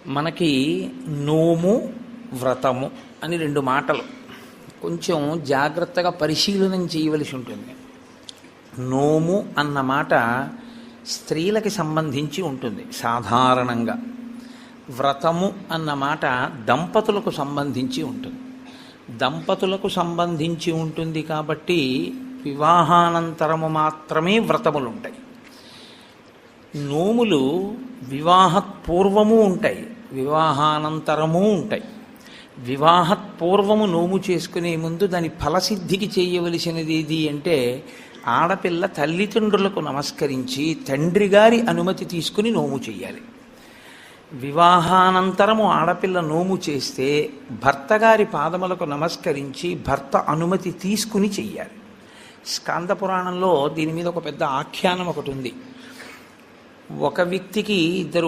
మనకి నోము వ్రతము అని రెండు మాటలు కొంచెం జాగ్రత్తగా పరిశీలనం చేయవలసి ఉంటుంది. నోము అన్న మాట స్త్రీలకి సంబంధించి ఉంటుంది సాధారణంగా. వ్రతము అన్న మాట దంపతులకు సంబంధించి ఉంటుంది. దంపతులకు సంబంధించి ఉంటుంది కాబట్టి వివాహానంతరము మాత్రమే వ్రతములు ఉంటాయి. నోములు వివాహపూర్వము ఉంటాయి, వివాహానంతరము ఉంటాయి. వివాహపూర్వము నోము చేసుకునే ముందు దాని ఫలసిద్ధికి చేయవలసినది ఏది అంటే ఆడపిల్ల తల్లిదండ్రులకు నమస్కరించి తండ్రి గారి అనుమతి తీసుకుని నోము చేయాలి. వివాహానంతరము ఆడపిల్ల నోము చేస్తే భర్త గారి పాదములకు నమస్కరించి భర్త అనుమతి తీసుకుని చెయ్యాలి. స్కాంద పురాణంలో దీని మీద ఒక పెద్ద ఆఖ్యానం ఒకటి ఉంది. ఒక వ్యక్తికి ఇద్దరు